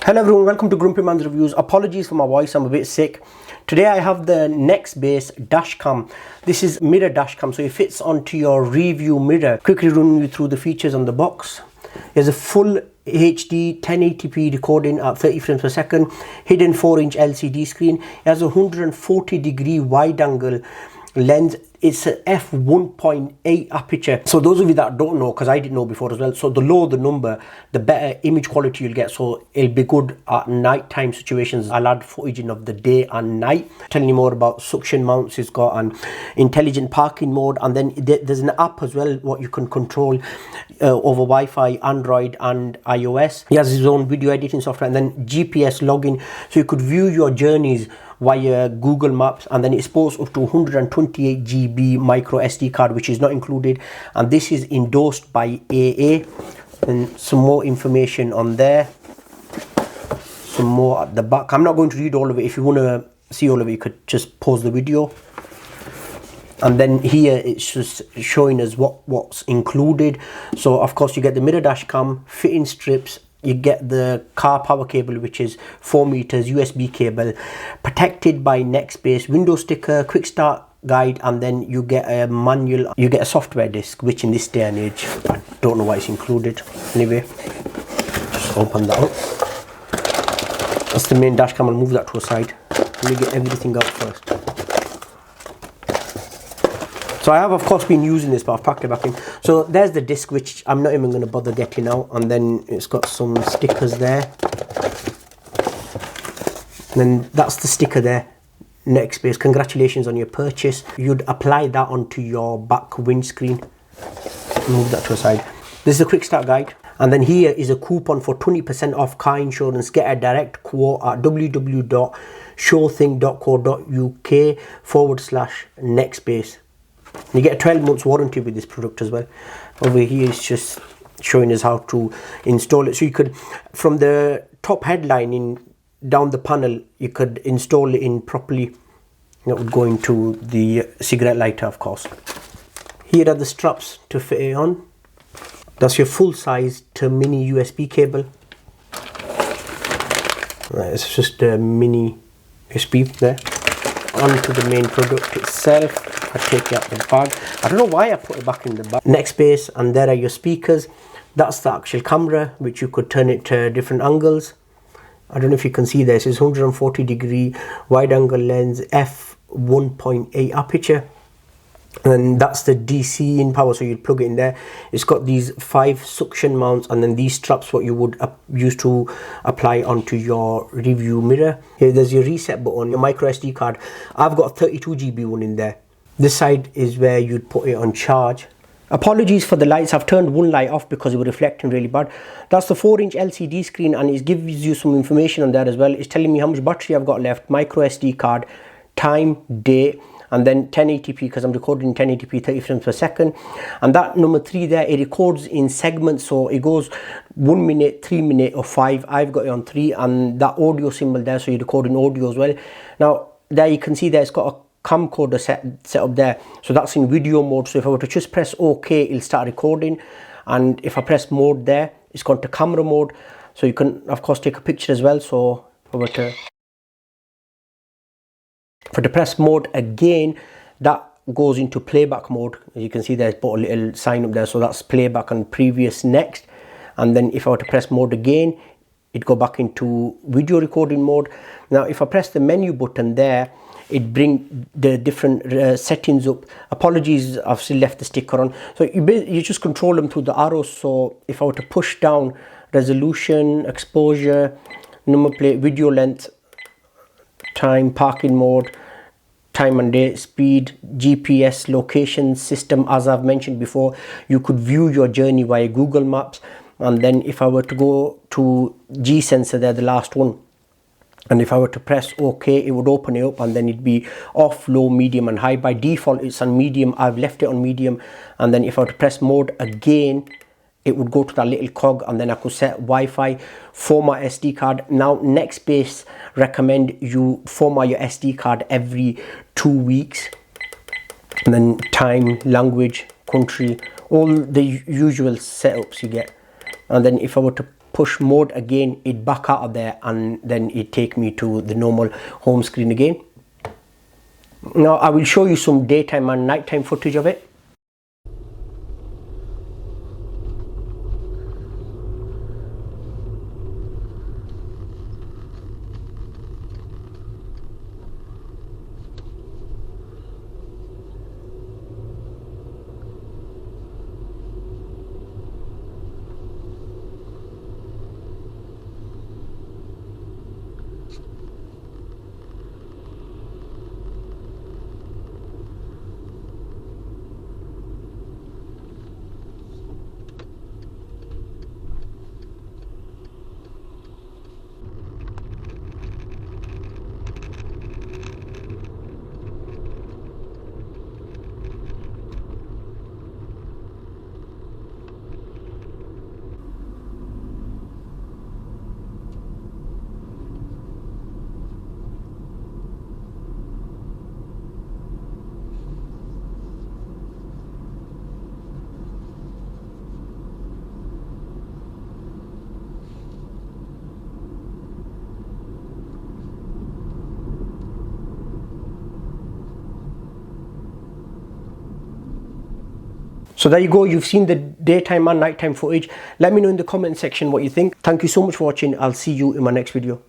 Hello everyone, welcome to GrumpyMan's Reviews. Apologies for my voice, I'm a bit sick. Today I have the Nextbase dashcam. This is mirror dashcam, so it fits onto your review mirror. Quickly run you through the features on the box. There's a full HD 1080p recording at 30 frames per second, hidden 4-inch LCD screen. It has a 140 degree wide angle lens. It's a f1.8 aperture. So those of you that don't know, because I didn't know before as well, so the lower the number, the better image quality you'll get. So it'll be good at nighttime situations. I'll add footage in of the day and night. Telling you more about suction mounts. It's got an intelligent parking mode, and then there's an app as well what you can control over Wi-Fi, Android and iOS. He has his own video editing software, and then GPS login, so you could view your journeys via Google Maps. And then it supports up to 128 GB micro SD card, which is not included, and this is endorsed by AA. And some more information on there, some more at the back. I'm not going to read all of it. If you want to see all of it, you could just pause the video. And then here it's just showing us what's included. So of course you get the mirror dash cam, fitting strips, you get the car power cable, which is 4 meters, USB cable, protected by Nextbase, window sticker, quick start guide, and then you get a manual, you get a software disk, which in this day and age, I don't know why it's included. Anyway, just open that up. That's the main dash cam. I'll move that to a side. Let me get everything out first. So I have of course been using this, but I've packed it back in. So there's the disc, which I'm not even going to bother getting out, and then it's got some stickers there. And then that's the sticker there, Nextbase, congratulations on your purchase. You'd apply that onto your back windscreen. Move that to a side. This is a quick start guide, and then here is a coupon for 20% off car insurance. Get a direct quote at www.showthing.co.uk/Nextbase. You get a 12 months warranty with this product as well. Over here it's just showing us how to install it. So you could, from the top headline in down the panel, you could install it in properly. It would go into the cigarette lighter, of course. Here are the straps to fit it on. That's your full size to mini USB cable. Right, it's just a mini USB there. Onto the main product itself. I take it out the bag. I don't know why I put it back in the bag. Nextbase, and there are your speakers. That's the actual camera, which you could turn it to different angles. I don't know if you can see this. It's 140 degree wide angle lens, f1.8 aperture. And that's the DC in power, so you'd plug it in there. It's got these 5 suction mounts, and then these straps what you would use to apply onto your review mirror. Here there's your reset button, your micro SD card. I've got a 32 GB one in there. This side is where you'd put it on charge. Apologies for the lights, I've turned one light off because it was reflecting really bad. That's the 4-inch LCD screen, and it gives you some information on there as well. It's telling me how much battery I've got left, micro SD card, time, date, and then 1080p, because I'm recording in 1080p 30 frames per second. And that number 3 there, it records in segments, so it goes 1 minute, 3 minute or 5. I've got it on 3, and that audio symbol there, so you record in audio as well. Now there you can see there it's got a camcorder set up there, so that's in video mode. So if I were to just press OK, it'll start recording, and if I press mode there, it's gone to camera mode, so you can of course take a picture as well. So if I were to press mode again, that goes into playback mode. As you can see there's put a little sign up there, so that's playback and previous next. And then if I were to press mode again, it'd go back into video recording mode. Now if I press the menu button there, it bring the different settings up. Apologies, I've still left the sticker on. So you just control them through the arrows. So if I were to push down, resolution, exposure, number plate, video length, time, parking mode, time and date, speed, GPS, location system. As I've mentioned before, you could view your journey via Google Maps. And then if I were to go to G sensor there, the last one, and if I were to press OK, it would open it up, and then it'd be off, low, medium and high. By default it's on medium. I've left it on medium. And then if I were to press mode again, it would go to that little cog, and then I could set Wi-Fi, format SD card. Now Nextbase recommend you format your SD card every 2 weeks. And then time, language, country, all the usual setups you get. And then if I were to push mode again, it back out of there, and then it take me to the normal home screen again. Now I will show you some daytime and nighttime footage of it. So there you go, you've seen the daytime and nighttime footage. Let me know in the comment section what you think. Thank you so much for watching. I'll see you in my next video.